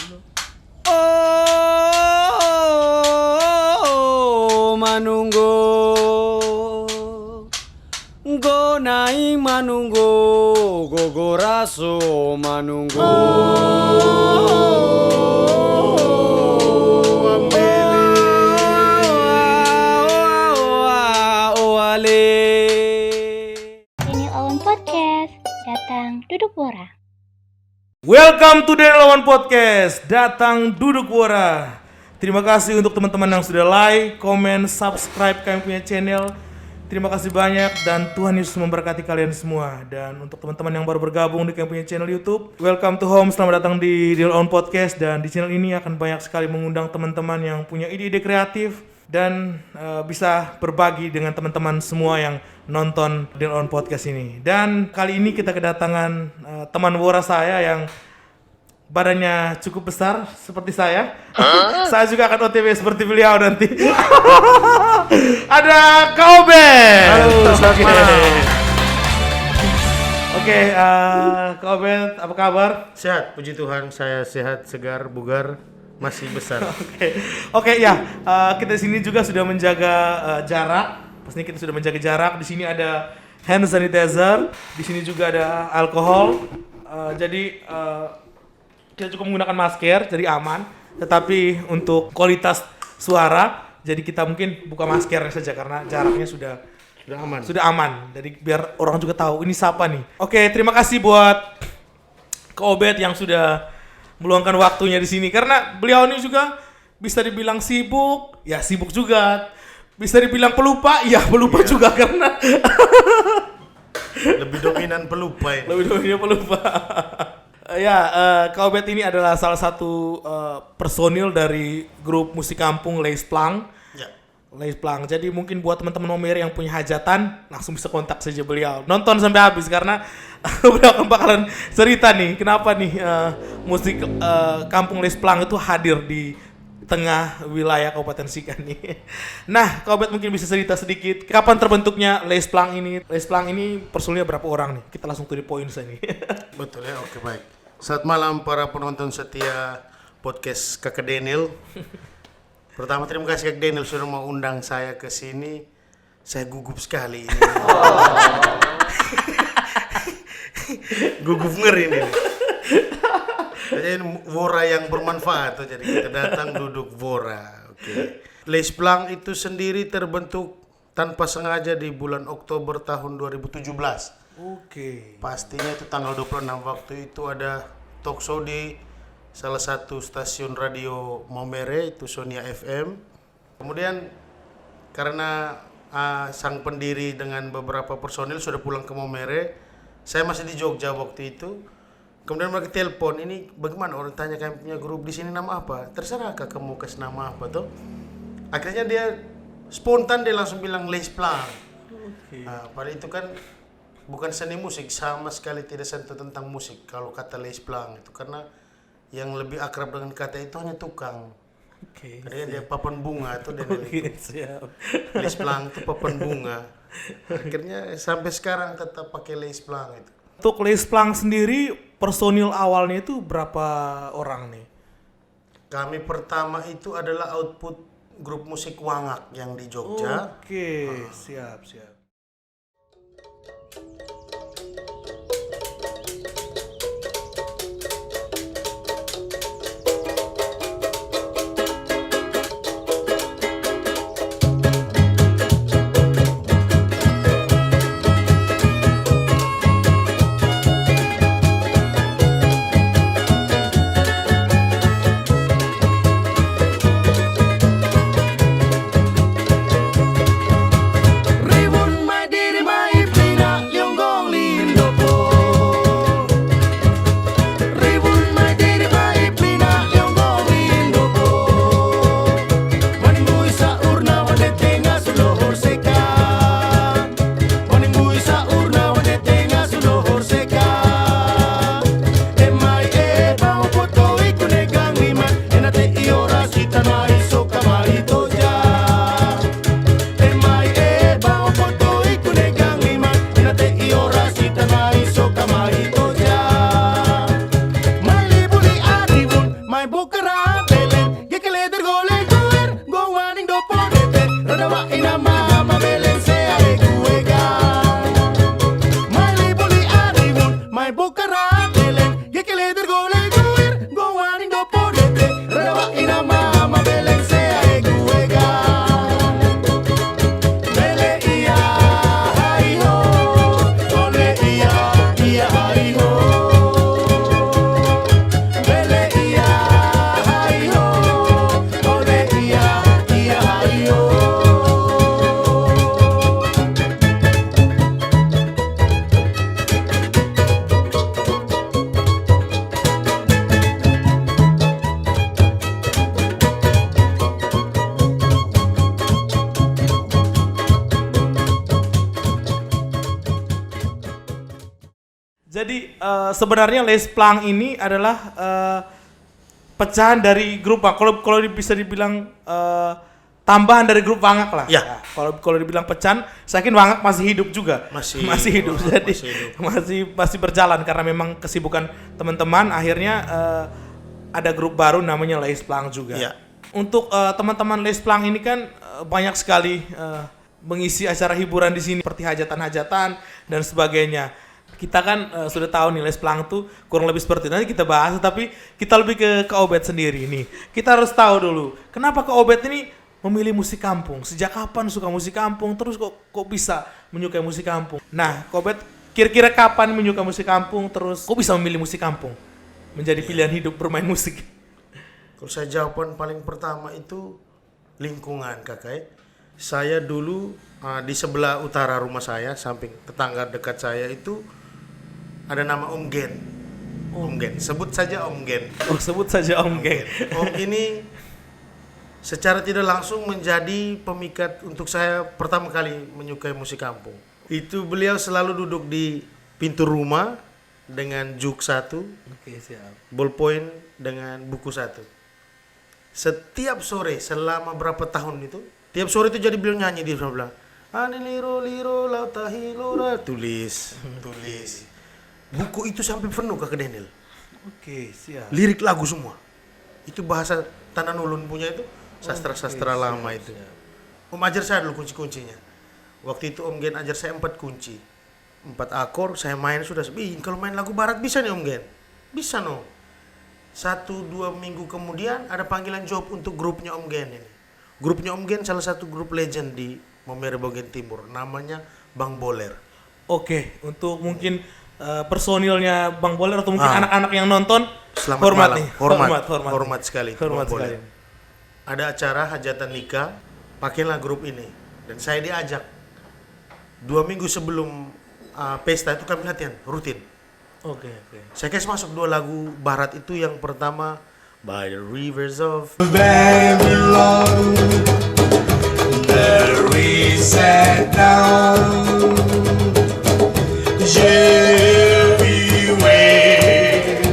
Oh, manunggo gonai manunggo gogoraso manunggo Daniel Owen Podcast, datang duduk bora. Welcome to Daniel Owen Podcast, datang duduk bora. Terima kasih untuk teman-teman yang sudah like, comment, subscribe kami punya channel. Terima kasih banyak dan Tuhan Yesus memberkati kalian semua. Dan untuk teman-teman yang baru bergabung di kami punya channel YouTube, welcome to home, selamat datang di Daniel Owen Podcast. Dan di channel ini akan banyak sekali mengundang teman-teman yang punya ide-ide kreatif dan bisa berbagi dengan teman-teman semua yang nonton Daniel Owen Podcast ini. Dan kali ini kita kedatangan teman wora saya yang badannya cukup besar seperti saya. Saya juga akan OTW seperti beliau nanti. Ada Kak Obed. Halo, selamat malam. Oke, Kak Obed, apa kabar? Sehat, puji Tuhan. Saya sehat, segar, bugar, masih besar. Oke, ya. Kita di sini juga sudah menjaga jarak. Pastinya kita sudah menjaga jarak. Di sini ada hand sanitizer. Di sini juga ada alkohol. Jadi kita cukup menggunakan masker, jadi aman. Tetapi untuk kualitas suara, jadi kita mungkin buka masker saja karena jaraknya sudah aman. Jadi biar orang juga tahu ini siapa nih. Oke, terima kasih buat Kak Obed yang sudah meluangkan waktunya di sini karena beliau ini juga bisa dibilang sibuk, ya sibuk juga. Bisa dibilang pelupa, ya pelupa juga karena Lebih dominan pelupa ini. lebih dominan pelupa. Kak Obed ini adalah salah satu personil dari grup musik kampung Les Plang. Ya. Les Plang. Jadi mungkin buat teman-teman Momere yang punya hajatan, langsung bisa kontak saja beliau. Nonton sampai habis karena beliau akan bakalan cerita nih kenapa nih musik kampung Les Plang itu hadir di tengah wilayah Kabupaten Sika nih. Nah, Kak Obed mungkin bisa cerita sedikit kapan terbentuknya Les Plang ini. Les Plang ini personilnya berapa orang nih? Kita langsung to the point saja nih. Betul ya, oke baik. Selamat malam para penonton setia podcast Kakak Daniel. Pertama terima kasih Kak Daniel sudah mau undang saya ke sini. Saya gugup sekali ini. Gugup ngeri ini. Jadi Wora yang bermanfaat tuh, jadi kita datang duduk Wora. Oke. Les Plang itu sendiri terbentuk tanpa sengaja di bulan Oktober tahun 2017. Oke. Pastinya itu tanggal 26 waktu itu ada talk show di salah satu stasiun radio Momere itu Sonia FM. Kemudian karena sang pendiri dengan beberapa personil sudah pulang ke Momere, saya masih di Jogja waktu itu. Kemudian mereka telepon, ini bagaimana orang tanya kami punya grup di sini nama apa? Terserah kak kamu kasih nama apa tuh. Akhirnya dia spontan dia langsung bilang Les Plang. Padahal itu kan bukan seni musik, sama sekali tidak sentuh tentang musik kalau kata Les Plang itu, karena yang lebih akrab dengan kata itu hanya tukang. Karena dia papan bunga itu dan Les Plang itu papan bunga. Akhirnya sampai sekarang tetap pakai Les Plang itu. Untuk Les Plang sendiri personil awalnya itu berapa orang nih? Kami pertama itu adalah output grup musik Wangak yang di Jogja. Oke, siap. Ribu sebenarnya Les Plang ini adalah pecahan dari grup Wangak. Kalau bisa dibilang tambahan dari grup Wangak lah. Ya. Nah, kalau dibilang pecahan, saya yakin Wangak masih hidup juga. Masih hidup. Wangak Jadi masih berjalan karena memang kesibukan teman-teman. Akhirnya ada grup baru namanya Les Plang juga. Ya. Untuk teman-teman Les Plang ini kan banyak sekali mengisi acara hiburan di sini seperti hajatan-hajatan dan sebagainya. Kita kan sudah tahu nih Les Plang tuh kurang lebih seperti itu. Nanti kita bahas, tapi kita lebih ke Obed sendiri nih. Kita harus tahu dulu kenapa Obed ini memilih musik kampung. Sejak kapan suka musik kampung? Terus kok bisa menyukai musik kampung? Nah, Obed kira-kira kapan menyukai musik kampung? Terus kok bisa memilih musik kampung menjadi pilihan hidup bermain musik? Kalau saya jawaban paling pertama itu lingkungan, kakak. Saya dulu di sebelah utara rumah saya, samping tetangga dekat saya itu ada nama Om Gen. Om Gen, sebut saja Om Gen. Oh, sebut saja Om Gen. Om ini secara tidak langsung menjadi pemikat untuk saya pertama kali menyukai musik kampung. Itu beliau selalu duduk di pintu rumah dengan juk satu, Oke, siap. ballpoint dengan buku satu. Setiap sore selama berapa tahun itu, tiap sore itu jadi beliau nyanyi di sebelah. Ani liro liro lautahi lora, tulis. Buku itu sampai penuh Kakak Daniel. Oke, siap. Lirik lagu semua. Itu bahasa Tanah Nulun punya itu, sastra-sastra lama itu. Om ajar saya dulu kunci-kuncinya. Waktu itu Om Gen ajar saya 4 kunci. 4 akor, saya main sudah. Kalau main lagu barat bisa nih Om Gen. Bisa no. 1-2 minggu kemudian ada panggilan job untuk grupnya Om Gen ini. Grupnya Om Gen salah satu grup legend di Momere bagian timur. Namanya Bang Boler. Oke, untuk mungkin personilnya Bang Boler atau mungkin anak-anak yang nonton, Selamat hormat malam. nih. Hormat sekali. Hormat Bang Boler. sekali. Ada acara hajatan nikah, pakailah grup ini. Dan saya diajak 2 minggu sebelum pesta itu kami latihan rutin. Oke. Saya kasih masuk 2 lagu barat itu. Yang pertama By the Rivers of Babylon, there we sat down. Yeah, we wait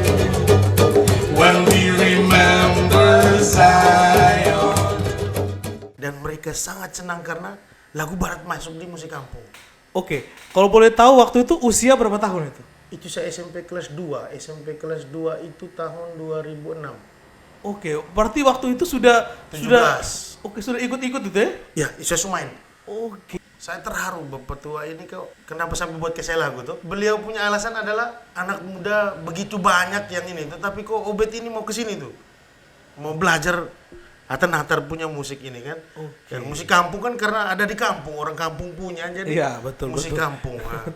when we remember Zion. dan mereka sangat senang karena lagu barat masuk di musik kampung. Oke, kalau boleh tahu waktu itu usia berapa tahun itu? Itu saya SMP kelas 2. SMP kelas 2 itu tahun 2006. Oke, berarti waktu itu sudah 17. sudah ikut-ikut itu ya? Ya, saya sumain. Oke. Saya terharu Bapak Tua ini kenapa sampai buat ke saya lagu tuh. Beliau punya alasan adalah anak muda begitu banyak yang ini, tetapi kok Obed ini mau ke sini tuh. Mau belajar atar punya musik ini kan. Oke. Dan musik kampung kan karena ada di kampung, orang kampung punya jadi Iya, betul, musik betul. kampung. Nah,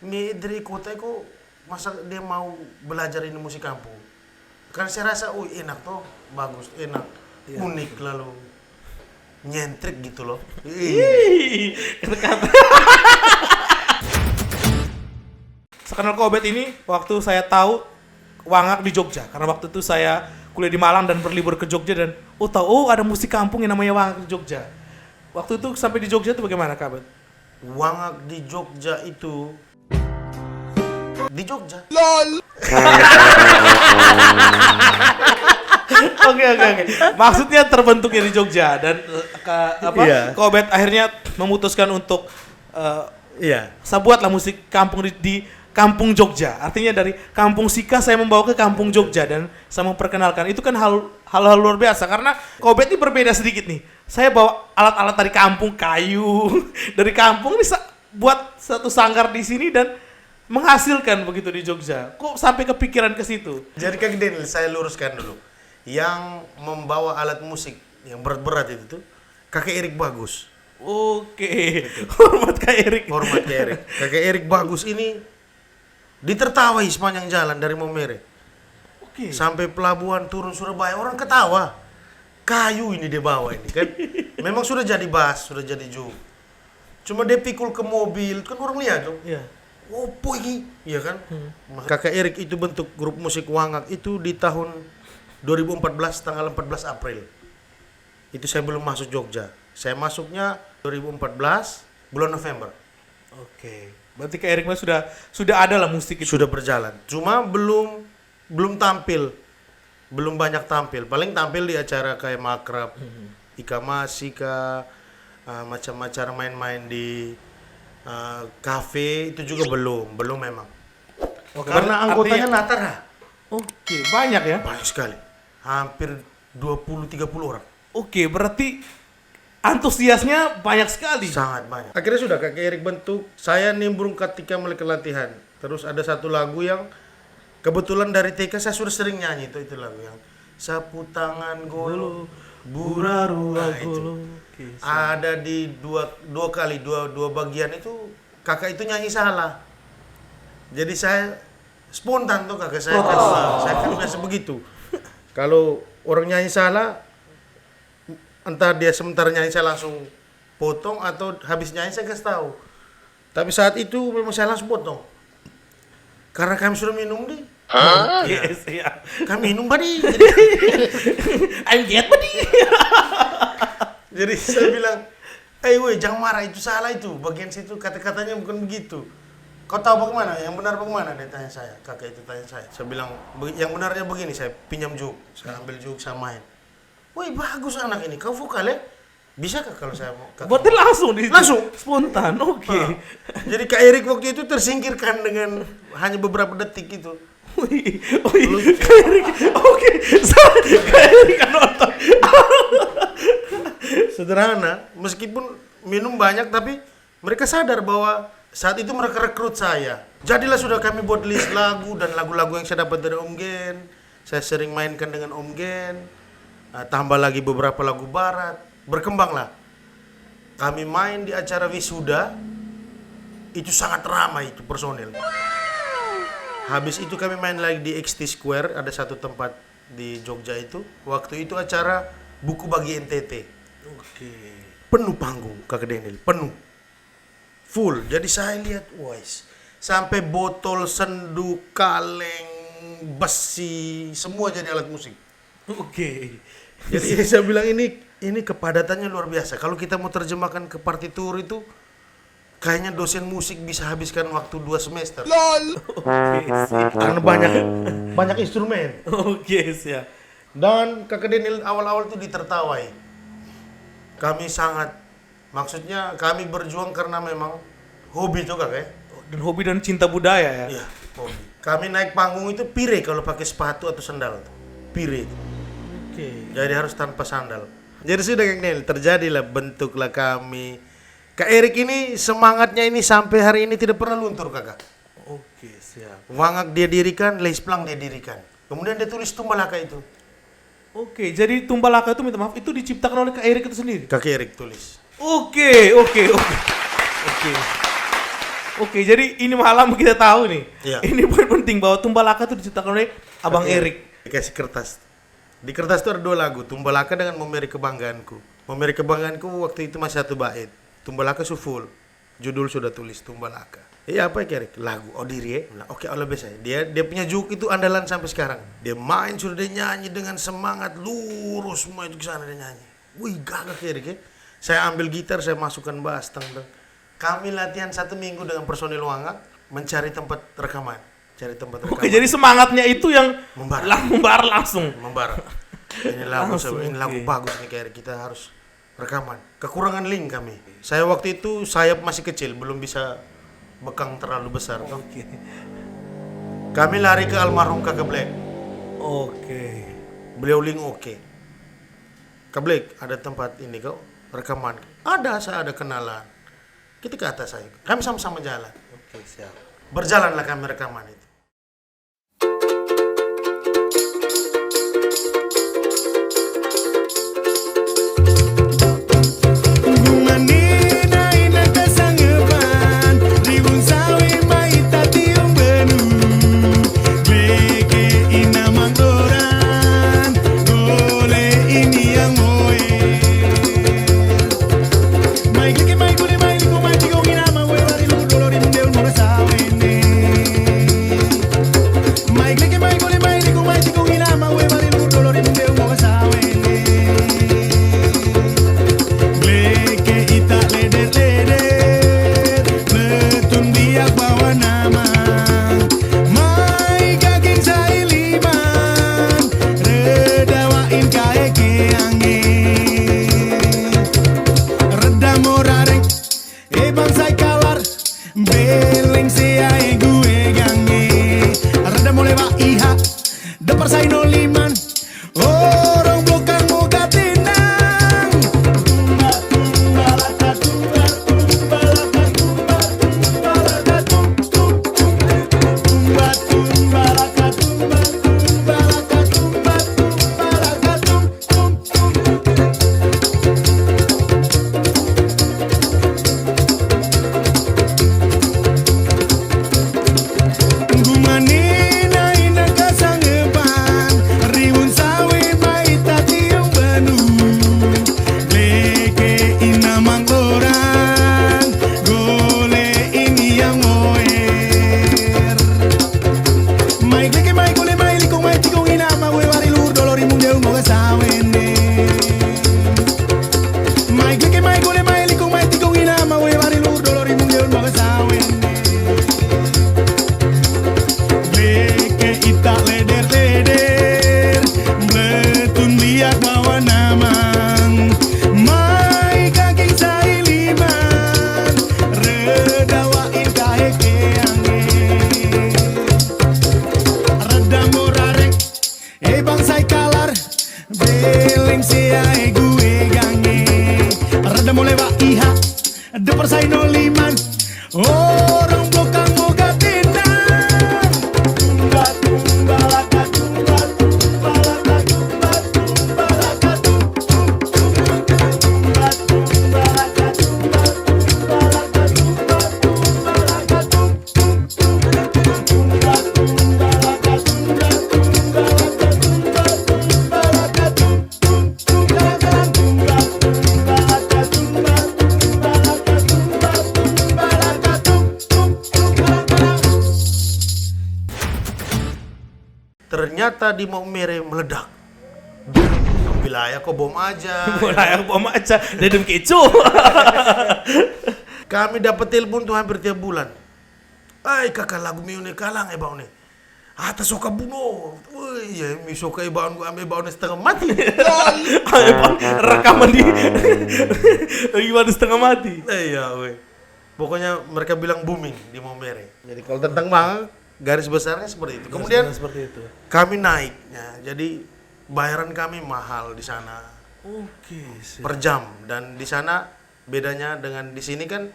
ini dari kota kok masa dia mau belajar ini musik kampung. Karena saya rasa enak tuh, bagus, enak, unik lalu nyentrik gitu loh. Sekenal Obed ini waktu saya tahu Wangak di Jogja, karena waktu itu saya kuliah di Malang dan berlibur ke Jogja dan tahu ada musik kampung yang namanya Wangak di Jogja. Waktu itu sampai di Jogja itu bagaimana Kak Obed? Wangak di Jogja itu di Jogja. Oke. Maksudnya terbentuknya di Jogja dan Iya. Kak Obed akhirnya memutuskan untuk Iya. saya buatlah musik kampung di Kampung Jogja. Artinya dari Kampung Sika saya membawa ke Kampung Jogja dan saya memperkenalkan. Itu kan hal luar biasa karena Kak Obed ini berbeda sedikit nih. Saya bawa alat-alat dari kampung, kayu dari kampung bisa buat satu sanggar di sini dan menghasilkan begitu di Jogja. Kok sampai kepikiran ke situ? Jadi Kak Daniel, saya luruskan dulu. Yang membawa alat musik yang berat-berat itu tuh Kakek Erik Bagus. Oke. Hormat Kak Erik. Hormat Kak Erik. Kakek Erik Bagus ini ditertawai sepanjang jalan dari Momere Oke. sampai pelabuhan turun Surabaya, orang ketawa. Kayu ini dia bawa ini kan. Memang sudah jadi bass, sudah jadi juk. Cuma dia pikul ke mobil, kan orang lihat dong. Iya. Opo ini, iya kan? Kakak Erik itu bentuk grup musik Wangak itu di tahun 2014 tanggal 14 April. Itu saya belum masuk Jogja. Saya masuknya 2014 bulan November. Oke. Berarti Kak Erik mah sudah ada lah musik itu. Sudah berjalan. Cuma belum tampil. Belum banyak tampil. Paling tampil di acara kayak Makrab, Ika Masika, macam-macam main-main di kafe itu juga belum memang. Karena anggotanya Natara. Oke, banyak ya? Banyak sekali. Hampir 20-30 orang. Oke, berarti antusiasnya banyak sekali. Sangat banyak. Akhirnya sudah Kak Erik bentuk. Saya nimbrung ketika mulai latihan. Terus ada satu lagu yang kebetulan dari TK saya sudah sering nyanyi itu lagu yang Sapu Tangan Golo Buraru itu. Ada di dua kali dua bagian itu kakak itu nyanyi salah. Jadi saya spontan tuh kakak saya kan biasa begitu. Kalau orang nyanyi salah, entah dia sebentar nyanyi saya langsung potong atau habis nyanyi saya kasih tahu. Tapi saat itu memang saya langsung potong. Karena kami sudah minum di. Yes, iya. Kami minum badi. I'm get badi. Jadi saya bilang, woi jangan marah itu salah itu. Bagian situ kata-katanya bukan begitu. Kau tahu bagaimana? Yang benar bagaimana? Dia tanya saya. Kakak itu tanya saya. Saya bilang, yang benarnya begini. Saya pinjam juk. Saya ambil juk, saya main. Woi bagus anak ini. Kau vokal ya? Bisa kah kalau saya mau? Berarti langsung spontan. Oke. Jadi Kak Erik waktu itu tersingkirkan dengan hanya beberapa detik itu. Wih, Kak Erik. Oke, Kak Erik kan nonton. Sederhana, meskipun minum banyak tapi mereka sadar bahwa saat itu mereka rekrut saya. Jadilah sudah kami buat list lagu dan lagu-lagu yang saya dapat dari Om Gen. Saya sering mainkan dengan Om Gen. Tambah lagi beberapa lagu barat. Berkembanglah. Kami main di acara wisuda. Itu sangat ramai itu personil. Habis itu kami main lagi di XT Square. Ada satu tempat di Jogja itu. Waktu itu acara buku bagi NTT. Oke. Penuh panggung Kakak Daniel. Penuh. Full. Jadi saya lihat. Wais. Sampai botol, sendu, kaleng, besi. Semua jadi alat musik. Oke. Jadi saya bilang ini kepadatannya luar biasa. Kalau kita mau terjemahkan ke partitur itu kayaknya dosen musik bisa habiskan waktu 2 semester. Oke, siap. Karena banyak instrumen. Oke, siap. Dan Kakak Daniel awal-awal itu ditertawai. Kami maksudnya kami berjuang karena memang hobi tuh Kak ya. Dan hobi dan cinta budaya ya. Iya, hobi. Kami naik panggung itu pire kalau pakai sepatu atau sandal. Pire. Oke. Jadi harus tanpa sandal. Jadi sudah Kak Daniel, terjadilah bentuklah kami. Kak Erik ini semangatnya ini sampai hari ini tidak pernah luntur Kakak. Oke, siap. Wangak dia dirikan, Leisplang dia dirikan. Kemudian dia tulis Tumbalaka itu. Oke, jadi Tumbalaka itu minta maaf itu diciptakan oleh Kak Erik itu sendiri. Kak Erik tulis. Oke. Oke, jadi ini malam kita tahu nih. Iya. Ini poin penting bahwa Tumbalaka itu diciptakan oleh Abang Kak Erik. Dikasih kertas. Di kertas itu ada 2 lagu, Tumbalaka dengan Memeri Kebanggaanku. Memeri Kebanggaanku waktu itu masih 1 bait. Tumbalaka full. Judul sudah tulis Tumbalaka. Iya apa ya Kak Erik? Lagu Odiri ya. Oke, Allah biasa. Dia punya juk itu andalan sampai sekarang. Dia main sudah dia nyanyi dengan semangat lurus semua itu ke sana dia nyanyi. Wih, gagah Kak Erik ya. Saya ambil gitar, saya masukkan bass teng. Kami latihan 1 minggu dengan personil Wangak mencari tempat rekaman. Oke, jadi semangatnya itu yang membara langsung. Membara. Ini lagu bagus nih Kak Erik, kita harus rekaman. Kekurangan link kami. Saya waktu itu sayap masih kecil, belum bisa bekang terlalu besar. Oke. Kami lari ke almarhum Kakak Black. Oke. Beliau link oke. Kak Black, ada tempat ini kau rekaman. Ada, saya ada kenalan. Kita ke atas saya. Kami sama-sama jalan. Oke, siap. Berjalanlah kami rekaman itu. Reda morareng bangsai kalar beleng siae gue gange reda mole wa iha depar sai no liman orang bukan muka tinang tumba tumbalaka tumba tumbalaka tumba tumbalaka tumba tumbalaka tumba tumbalaka tumba tumbalaka Gumanina ina kasangeban riwun sawi maita tiung banu leke ina mangloran gole ini yang moer mai leke mai gole mai likong mai tikong ina ma we wari lur dolori mundeul moga sawene mai leke mai gole mai likong mai tikong ina ma we wari lur dolori mundeul moga sawene Leke ita leder-leder Betun liat bawa namang Mai kaki sai liman Redawain kahe keange Reda morarek bangsai kalar Beleng siae gue gange Reda mole wa iha Depar sai no liman Orang blokang moga tinang Tumba tumbalaka tumba tumbalaka tumba tumbalaka tumba tumbalaka tumba tumbalaka tumba tumbalaka tumba tumbalaka Ternyata di Maumere meledak. Wilayah kok bom aja. Mulai bom aja, dedem kecu. Kami dapat telepon tuh hampir tiap bulan. Kakak lagu miune kalang bau nih. Atas soka bunuh. Wih, ya mi soka ibaun gua ambil bau setengah mati. Rekaman di gimana setengah mati. Iya, weh. Pokoknya mereka bilang booming di Maumere. Jadi kalau tentang Manga, garis besarnya seperti itu. Kemudian seperti itu. kami naiknya. Jadi bayaran kami mahal di sana. Oke, sih. Per jam, dan di sana bedanya dengan di sini kan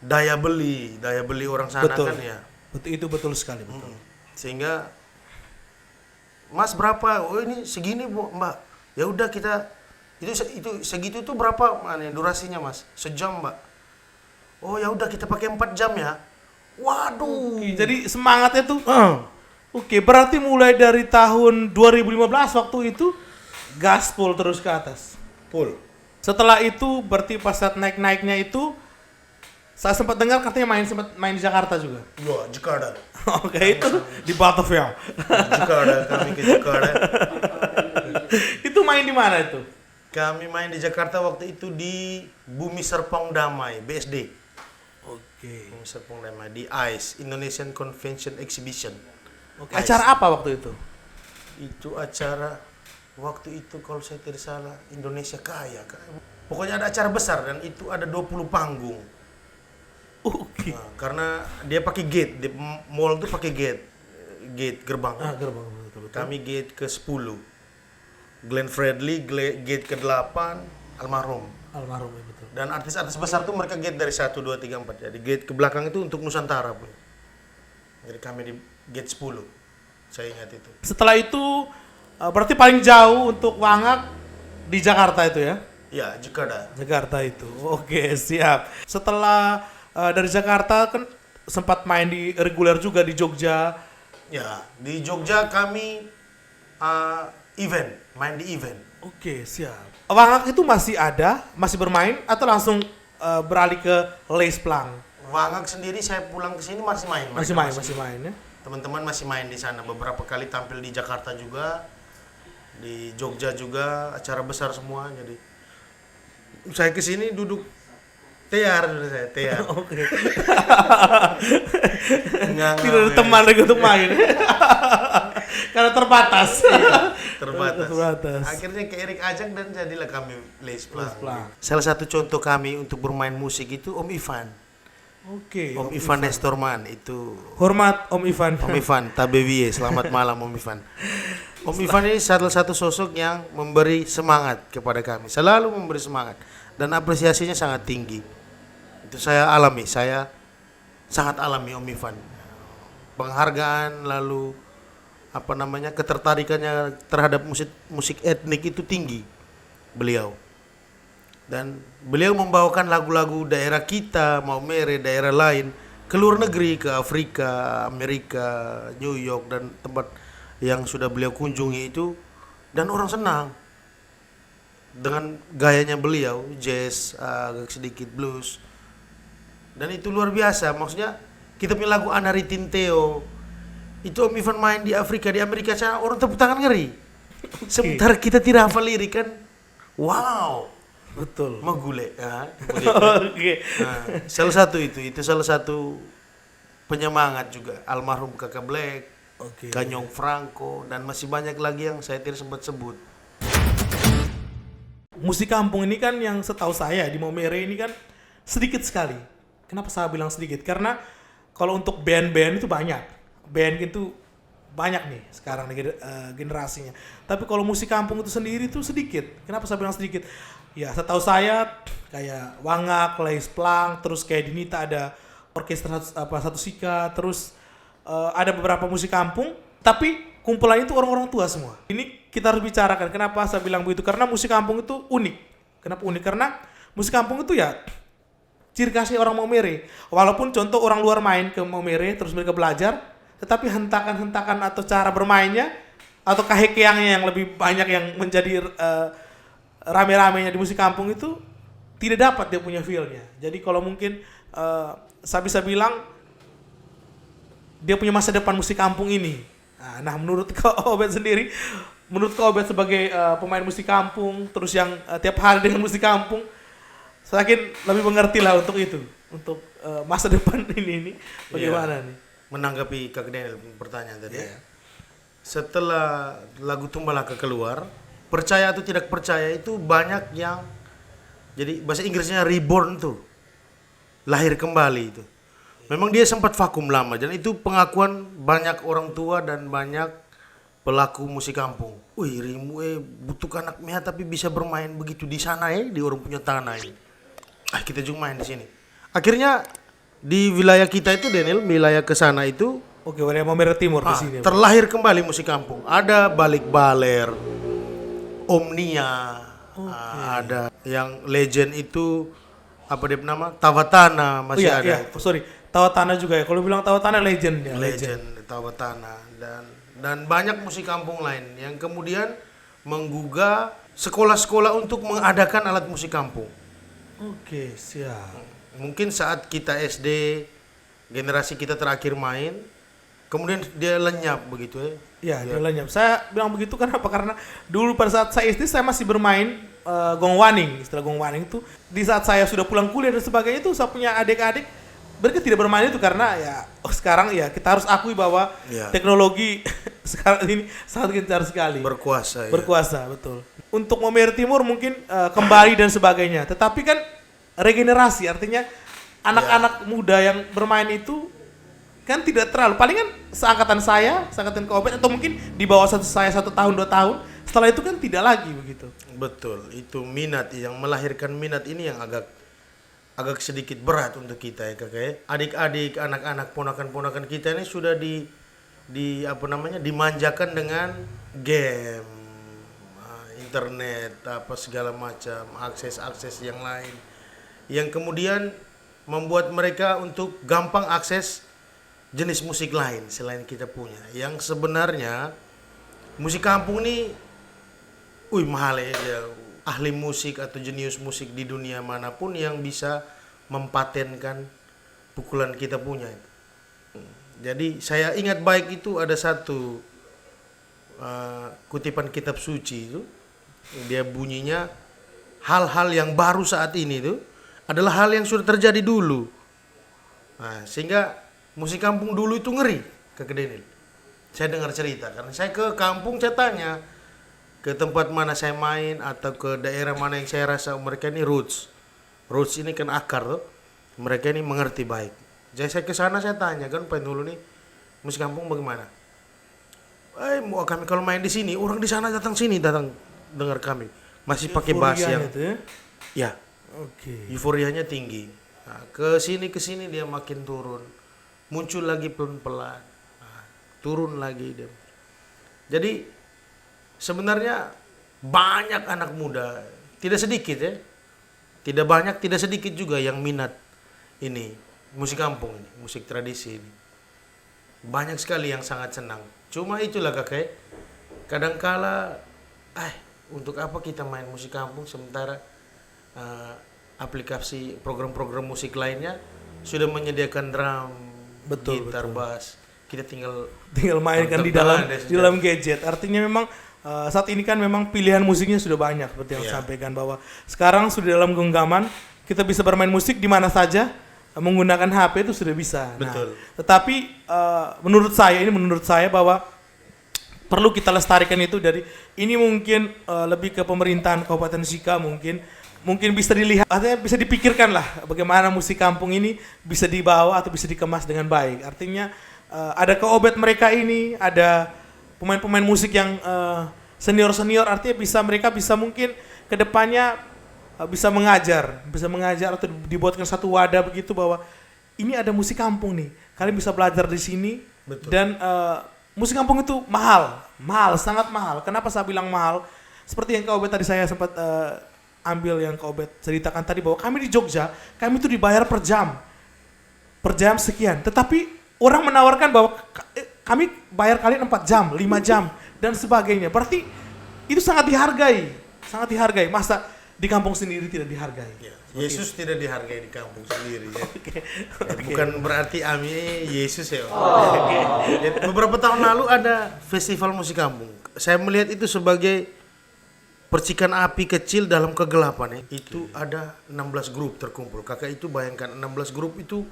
daya beli orang sana Betul. kan ya. Betul, itu betul sekali, betul. Sehingga Mas berapa? Oh ini segini Bu, Mbak. Ya udah kita itu segitu tuh berapa durasinya Mas? Sejam Mbak. Oh ya udah kita pakai 4 jam ya. Waduh. Oke, jadi semangatnya tuh. Oke, berarti mulai dari tahun 2015 waktu itu gaspol terus ke atas. Full. Setelah itu berarti pas saat naik-naiknya itu saya sempat dengar katanya sempat main di Jakarta juga. Ya, Jakarta. Oke, itu di Batavia. Jakarta, kami ke Jakarta. Itu main di mana itu? Kami main di Jakarta waktu itu di Bumi Serpong Damai, BSD. Oke. Bumi Serpong Damai di ICE, Indonesian Convention Exhibition. Oke. Acara apa waktu itu? Itu acara waktu itu kalau saya tidak salah Indonesia Kaya. Pokoknya ada acara besar dan itu ada 20 panggung. Oke. Nah, karena dia pakai gate, di mall itu pakai gate gerbang. Gerbang betul. Kami gate ke 10. Glenn Fredly gate ke 8, almarhum. Almarhum ya, betul. Dan artis-artis besar tuh mereka gate dari 1 2 3 4. Jadi gate ke belakang itu untuk Nusantara pun. Jadi kami di gate 10. Saya ingat itu. Setelah itu berarti paling jauh untuk Wangak di Jakarta itu ya? Ya, Jakarta. Jakarta itu. Oke, siap. Setelah dari Jakarta kan sempat main di reguler juga di Jogja. Ya, di Jogja kami main di event. Oke, siap. Wangak itu masih ada, masih bermain atau langsung beralih ke Les Plang? Wangak sendiri saya pulang ke sini masih main. Masih main ya. Teman-teman masih main di sana. Beberapa kali tampil di Jakarta juga, di Jogja juga, acara besar semua. Jadi saya ke sini duduk Tiar sudah saya, tiar. Oke. Enggak, Tidak ada teman lagi untuk main. Karena terbatas. Terbatas. Akhirnya ke Erik ajak dan jadilah kami Les Plang. Salah satu contoh kami untuk bermain musik itu Om Ivan. Oke. Om Ivan Nestorman itu. Hormat Om Ivan. Om Ivan, Tabewie, selamat malam Om Ivan. Om Ivan ini salah satu sosok yang memberi semangat kepada kami, selalu memberi semangat dan apresiasinya sangat tinggi. Itu saya alami, saya sangat alami Om Ivan. Penghargaan lalu ketertarikannya terhadap musik etnik itu tinggi beliau. Dan beliau membawakan lagu-lagu daerah kita, Maumere, daerah lain ke luar negeri, ke Afrika, Amerika, New York dan tempat yang sudah beliau kunjungi itu, dan orang senang dengan gayanya beliau, jazz, agak sedikit blues, dan itu luar biasa. Maksudnya kita punya lagu Anari Tinteo itu Om Ivan main di Afrika, di Amerika sana orang tepuk tangan ngeri. Sementara kita tidak hafal lirik kan, wow, Betul. Magule, ya, Oke. nah, salah satu itu salah satu penyemangat juga almarhum Kakak Black. Oke. Ganyong Franco, dan masih banyak lagi yang saya tidak sempat sebut. Musik kampung ini kan yang setahu saya di Maumere ini kan sedikit sekali. Kenapa saya bilang sedikit? Karena kalau untuk band-band itu banyak. Band itu banyak nih sekarang nih, generasinya. Tapi kalau musik kampung itu sendiri itu sedikit. Kenapa saya bilang sedikit? Ya setahu saya kayak Wangak, Les Plang, terus kayak di Nita ada orkestra Satu Sika, terus ada beberapa musik kampung, tapi kumpulannya itu orang-orang tua semua. Ini kita harus bicarakan kenapa saya bilang begitu, karena musik kampung itu unik. Kenapa unik? Karena musik kampung itu ya ciri khasnya orang Maumere. Walaupun contoh orang luar main ke Maumere terus mereka belajar, tetapi hentakan-hentakan atau cara bermainnya atau kahekeangnya yang lebih banyak yang menjadi rame-ramenya di musik kampung itu tidak dapat dia punya feel-nya. Jadi kalau mungkin saya bisa bilang dia punya masa depan musik kampung ini. Nah, menurut Kak Obed sendiri, menurut Kak Obed sebagai pemain musik kampung, terus yang tiap hari dengan musik kampung, saya yakin lebih mengerti lah untuk itu, untuk masa depan ini bagaimana nih? Menanggapi Kak Daniel pertanyaan tadi. Setelah lagu Tumbalaka keluar, percaya atau tidak percaya itu banyak yang, jadi bahasa Inggrisnya reborn tuh, lahir kembali itu. Memang dia sempat vakum lama, dan itu pengakuan banyak orang tua dan banyak pelaku musik kampung. Wih, Rimu butuh anak mea tapi bisa bermain begitu di sana di orang punya tanah ini. Kita juga main di sini. Akhirnya di wilayah kita itu, Daniel, wilayah ke sana itu, Oke, wilayah Maumere Timur di sini. terlahir kembali musik kampung. Ada Balik Baler, Omnia, ada yang legend itu apa dia nama? Tawatana masih ada. Tawatana juga ya. Kalau bilang Tawatana legend ya. Legend Tawatana dan banyak musik kampung lain yang kemudian menggugah sekolah-sekolah untuk mengadakan alat musik kampung. Oke, siap. Mungkin saat kita SD, generasi kita terakhir main, kemudian dia lenyap begitu ya. Iya, dia lenyap. Saya bilang begitu kenapa? Karena dulu pada saat saya SD saya masih bermain gongwaning. Istilah gongwaning itu di saat saya sudah pulang kuliah dan sebagainya itu saya punya adik-adik mereka tidak bermain itu karena ya sekarang ya kita harus akui bahwa teknologi sekarang ini sangat gencar sekali. Berkuasa. Berkuasa, betul. Untuk Maumere Timur mungkin kembali dan sebagainya. Tetapi kan regenerasi artinya anak-anak muda yang bermain itu kan tidak terlalu, paling kan seangkatan saya, seangkatan Kak Obed atau mungkin di bawah saya 1 tahun 2 tahun, setelah itu kan tidak lagi begitu. Betul, itu minat yang melahirkan minat ini yang agak sedikit berat untuk kita ya kakak. Adik-adik, anak-anak, ponakan-ponakan kita ini sudah dimanjakan dengan game, internet, apa segala macam, akses yang lain, yang kemudian membuat mereka untuk gampang akses jenis musik lain selain kita punya. Yang sebenarnya musik kampung ini mahal ya. Ahli musik atau jenius musik di dunia manapun yang bisa mempatenkan pukulan kita punya. Jadi saya ingat baik itu ada satu kutipan kitab suci itu, dia bunyinya hal-hal yang baru saat ini itu adalah hal yang sudah terjadi dulu. Nah, sehingga musik kampung dulu itu ngeri ke Kedenil. Saya dengar cerita, karena saya ke kampung, saya tanya ke tempat mana saya main atau ke daerah mana yang saya rasa mereka ini roots. Roots ini kan akar tuh. Mereka ini mengerti baik. Jadi saya ke sana, saya tanya kan Pak dulu nih, musik kampung bagaimana? Mau kami kalau main di sini, orang di sana datang sini, datang dengar kami. Masih pakai bass yang Itu ya? ya, Oke. euforianya tinggi. Nah, ke sini dia makin turun. Muncul lagi pelan-pelan. Nah, turun lagi dia. Jadi sebenarnya banyak anak muda, tidak sedikit ya. Tidak banyak, tidak sedikit juga yang minat ini musik kampung ini, musik tradisi ini. Banyak sekali yang sangat senang. Cuma itulah kakek, kadangkala untuk apa kita main musik kampung sementara aplikasi program-program musik lainnya sudah menyediakan drum, gitar, bass. Kita tinggal mainkan di dalam gadget. Artinya memang saat ini kan memang pilihan musiknya sudah banyak seperti yang sampaikan, bahwa sekarang sudah dalam genggaman kita bisa bermain musik di mana saja menggunakan HP itu sudah bisa. Betul. Nah, tetapi menurut saya bahwa perlu kita lestarikan itu dari ini, mungkin lebih ke pemerintahan Kabupaten Sika, mungkin bisa dilihat, artinya bisa dipikirkan lah bagaimana musik kampung ini bisa dibawa atau bisa dikemas dengan baik. Artinya ada keobet mereka ini, ada pemain-pemain musik yang senior-senior, artinya mereka bisa mungkin kedepannya bisa mengajar atau dibuatkan satu wadah begitu, bahwa ini ada musik kampung nih, kalian bisa belajar di sini. Betul. Dan musik kampung itu mahal, sangat mahal. Kenapa saya bilang mahal? Seperti yang Kak Obet tadi saya sempat ambil yang Kak Obet ceritakan tadi, bahwa kami di Jogja, kami itu dibayar per jam sekian. Tetapi orang menawarkan bahwa kami bayar kalian 4 jam, 5 jam, dan sebagainya. Berarti itu sangat dihargai. Masa di kampung sendiri tidak dihargai? Ya, Yesus tidak dihargai di kampung sendiri. Ya. Bukan berarti Yesus ya. Ya, beberapa tahun lalu ada festival musik kampung. Saya melihat itu sebagai percikan api kecil dalam kegelapan ya. Itu ada 16 grup terkumpul. Kakak itu bayangkan 16 grup itu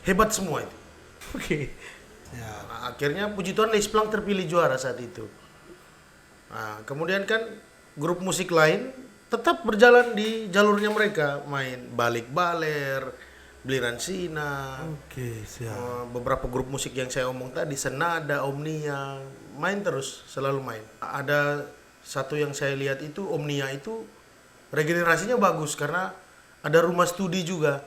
hebat semua itu. Oke. Ya, nah, akhirnya puji Tuhan Lisplang terpilih juara saat itu. Nah, kemudian kan grup musik lain tetap berjalan di jalurnya mereka, main balik baler, beliran sina. Oke, siap. Beberapa grup musik yang saya omong tadi, Senada, Omnia, main terus, selalu main. Ada satu yang saya lihat itu, Omnia itu regenerasinya bagus karena ada rumah studi juga.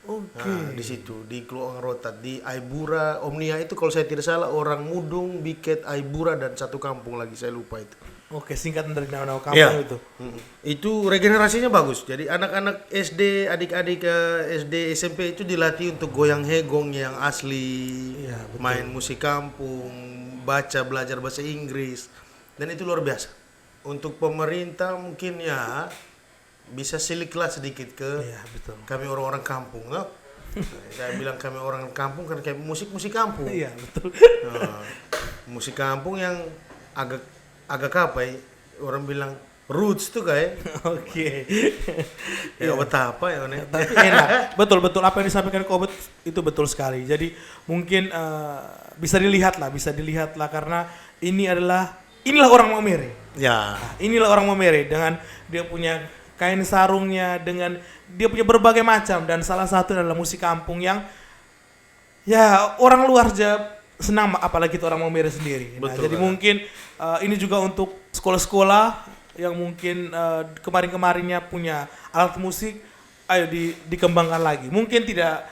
Oke. Nah, di situ di Kluang Rotat, di Aibura. Omnia itu kalau saya tidak salah orang Mudung, Biket, Aibura, dan satu kampung lagi saya lupa itu. Oke, singkatan dari nama-nama kampung itu. Itu regenerasinya bagus. Jadi anak-anak SD, adik-adik SD, SMP itu dilatih untuk goyang hegong yang asli, main musik kampung, belajar bahasa Inggris, dan itu luar biasa. Untuk pemerintah mungkin ya bisa siliklah sedikit ke kami orang-orang kampung, no? Saya bilang kami orang kampung karena kayak musik kampung. Iya, betul. Nah, musik kampung yang agak apa ya? Orang bilang roots tuh kayak. Oke. Ya betapa ya nih. Tapi enak. Betul apa yang disampaikan Kobet itu betul sekali. Jadi mungkin bisa dilihat lah karena inilah orang Maumere. Ya. Nah, inilah orang Maumere dengan dia punya kain sarungnya, dengan dia punya berbagai macam, dan salah satu adalah musik kampung yang ya orang luar aja senang, apalagi itu orang Maumere sendiri. Nah, jadi mungkin ini juga untuk sekolah-sekolah yang mungkin kemarin-kemarinnya punya alat musik, ayo dikembangkan lagi. Mungkin tidak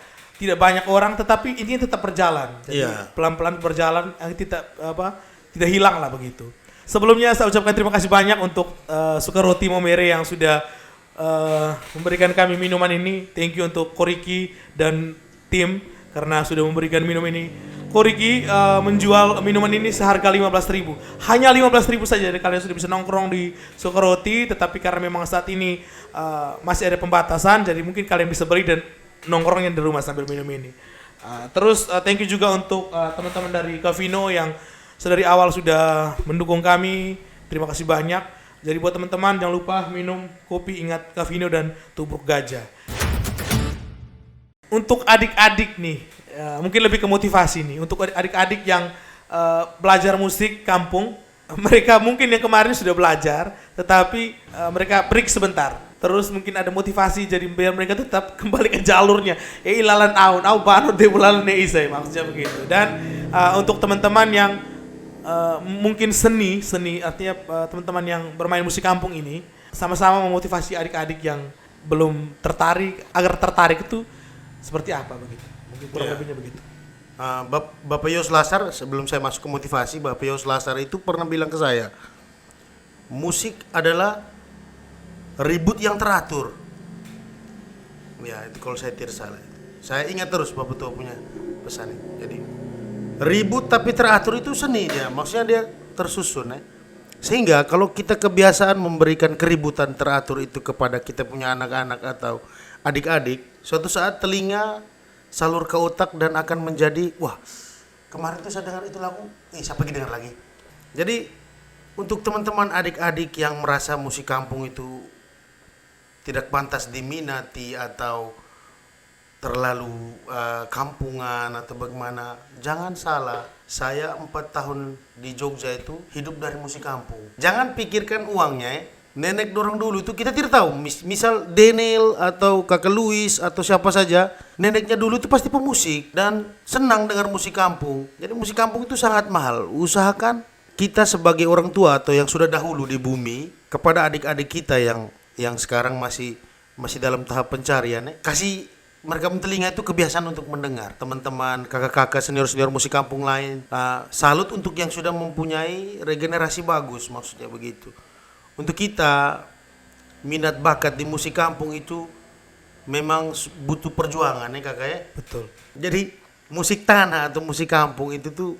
banyak orang, tetapi ini tetap berjalan. Jadi pelan-pelan berjalan, tidak hilang lah begitu. Sebelumnya saya ucapkan terima kasih banyak untuk Sukaroti Maumere yang sudah memberikan kami minuman ini. Thank you untuk Koriki dan tim karena sudah memberikan minum ini. Koriki menjual minuman ini seharga 15.000. Hanya 15.000 saja, jadi kalian sudah bisa nongkrong di Sukaroti. Tetapi karena memang saat ini masih ada pembatasan, jadi mungkin kalian bisa beli dan nongkrongnya di rumah sambil minum ini. Terus thank you juga untuk teman-teman dari Cavino yang dari awal sudah mendukung kami. Terima kasih banyak. Jadi buat teman-teman jangan lupa minum kopi, ingat Cavino dan tubruk gajah. untuk adik-adik nih, mungkin lebih ke motivasi nih, untuk adik-adik yang belajar musik kampung, mereka mungkin yang kemarin sudah belajar, tetapi mereka break sebentar. Terus mungkin ada motivasi jadi biar mereka tetap kembali ke jalurnya. Ilalan au banut de bulan isai, maksudnya begitu. Dan untuk teman-teman yang mungkin seni artinya teman-teman yang bermain musik kampung ini sama-sama memotivasi adik-adik yang belum tertarik agar tertarik itu seperti apa begitu. Mungkin kurang lebihnya begitu. Bapak Yos Lasar, sebelum saya masuk ke motivasi, Bapak Yos Lasar itu pernah bilang ke saya, musik adalah ribut yang teratur. Ya, itu kalau saya tidak salah. Saya ingat terus Bapak Tua punya pesan. Jadi ribut tapi teratur itu seni dia. Maksudnya dia tersusun ya. Sehingga kalau kita kebiasaan memberikan keributan teratur itu kepada kita punya anak-anak atau adik-adik, suatu saat telinga salur ke otak dan akan menjadi, wah, kemarin tuh saya dengar itu lagu, saya pergi dengar lagi. Jadi untuk teman-teman adik-adik yang merasa musik kampung itu tidak pantas diminati atau terlalu kampungan atau bagaimana, jangan salah. Saya 4 tahun di Jogja itu hidup dari musik kampung. Jangan pikirkan uangnya ya. Nenek dorong dulu itu kita tidak tahu. Misal Daniel atau kakak Luis atau siapa saja, neneknya dulu itu pasti pemusik dan senang dengar musik kampung. Jadi musik kampung itu sangat mahal. Usahakan kita sebagai orang tua atau yang sudah dahulu di bumi kepada adik-adik kita yang sekarang masih dalam tahap pencarian ya, kasih mereka telinga itu kebiasaan untuk mendengar. Teman-teman, kakak-kakak, senior-senior musik kampung lain, salut untuk yang sudah mempunyai regenerasi bagus, maksudnya begitu. Untuk kita, minat bakat di musik kampung itu memang butuh perjuangan ya kakak ya. Betul. Jadi musik tanah atau musik kampung itu tuh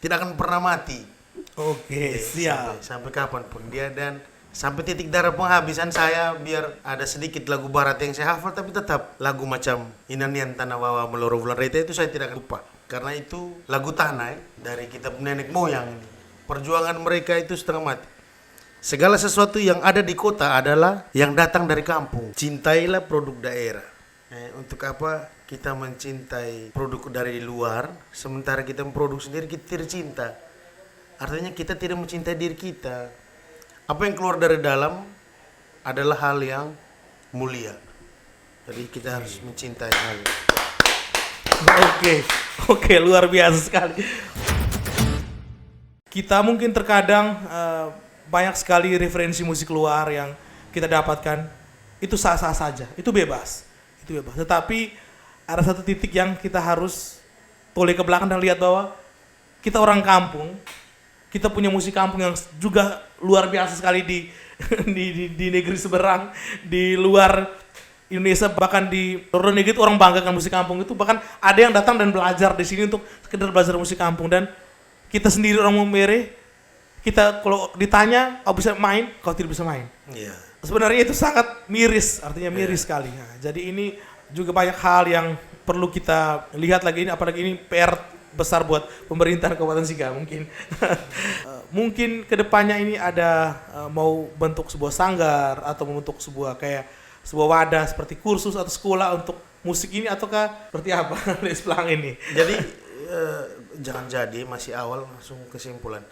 tidak akan pernah mati. Oke, siap. Sampai kapanpun dia, dan sampai titik darah penghabisan saya, biar ada sedikit lagu barat yang saya hafal tapi tetap lagu macam Inanian Tanah Wawa Meloro Bulan Rita itu saya tidak akan lupa. Karena itu lagu tanah dari kita nenek moyang ini. Perjuangan mereka itu setengah mati. Segala sesuatu yang ada di kota adalah yang datang dari kampung. Cintailah produk daerah. Untuk apa kita mencintai produk dari luar sementara kita memproduksi sendiri kita tidak cinta? Artinya kita tidak mencintai diri kita. Apa yang keluar dari dalam adalah hal yang mulia. Jadi kita harus mencintai hal itu. Oke, luar biasa sekali. Kita mungkin terkadang banyak sekali referensi musik luar yang kita dapatkan. Itu sah-sah saja, itu bebas. Tetapi ada satu titik yang kita harus toleh ke belakang dan lihat bahwa kita orang kampung. Kita punya musik kampung yang juga luar biasa sekali di negeri seberang, di luar Indonesia, bahkan di luar negeri itu orang bangga dengan musik kampung itu. Bahkan ada yang datang dan belajar di sini untuk sekedar belajar musik kampung. Dan kita sendiri orang Maumere, kita kalau ditanya kau bisa main, kau tidak bisa main. Iya. Sebenarnya itu sangat miris, artinya miris sekali. Nah, jadi ini juga banyak hal yang perlu kita lihat lagi ini, apalagi ini PR besar buat pemerintahan Kabupaten Siga mungkin. Mungkin kedepannya ini ada mau bentuk sebuah sanggar atau membentuk sebuah wadah seperti kursus atau sekolah untuk musik ini, ataukah seperti apa Les Plang ini? Jadi jangan jadi masih awal langsung kesimpulan.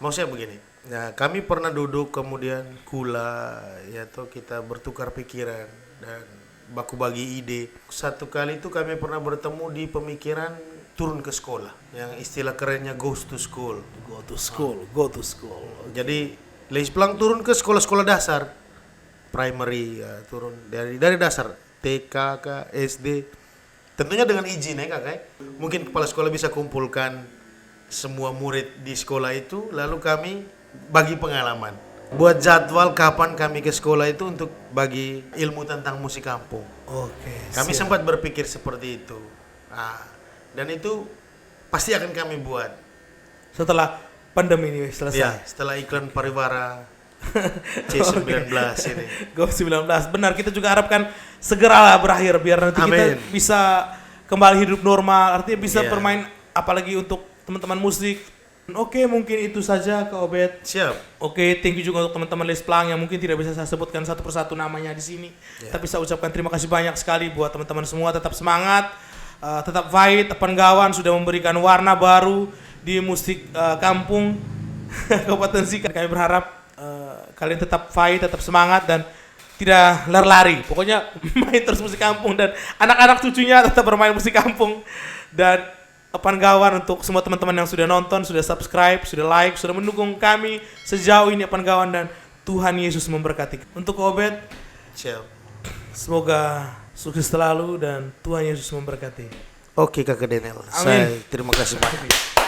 Mau saya begini. Nah, kami pernah duduk kemudian atau kita bertukar pikiran dan baku bagi ide. Satu kali itu kami pernah bertemu di pemikiran turun ke sekolah, yang istilah kerennya goes to school. Go to school. Jadi Les Plang turun ke sekolah-sekolah dasar, primary, turun dari dasar TK ke SD, tentunya dengan izin ya kakak. Mungkin kepala sekolah bisa kumpulkan semua murid di sekolah itu, lalu kami bagi pengalaman, buat jadwal kapan kami ke sekolah itu untuk bagi ilmu tentang musik kampung. Kami sempat berpikir seperti itu. Dan itu pasti akan kami buat setelah pandemi ini selesai. Ya, setelah iklan pariwara C19 ini. Go19, benar, kita juga harapkan segeralah berakhir biar nanti kita bisa kembali hidup normal, artinya bisa bermain, apalagi untuk teman-teman musik Oke, mungkin itu saja Kak Obed. Siap. Oke, thank you juga untuk teman-teman Lesplang yang mungkin tidak bisa saya sebutkan satu persatu namanya di sini. Tapi saya ucapkan terima kasih banyak sekali buat teman-teman semua. Tetap semangat, tetap fight. Pengawan sudah memberikan warna baru di musik kampung Kabupaten Sika. Kami berharap kalian tetap fight, tetap semangat dan tidak lari-lari. Pokoknya main terus musik kampung dan anak-anak cucunya tetap bermain musik kampung. Dan Pangawan untuk semua teman-teman yang sudah nonton, sudah subscribe, sudah like, sudah mendukung kami sejauh ini Pangawan, dan Tuhan Yesus memberkati. Untuk Obed, Siap. semoga sukses selalu dan Tuhan Yesus memberkati. Oke Kakak Daniel. Amin. Saya terima kasih banyak.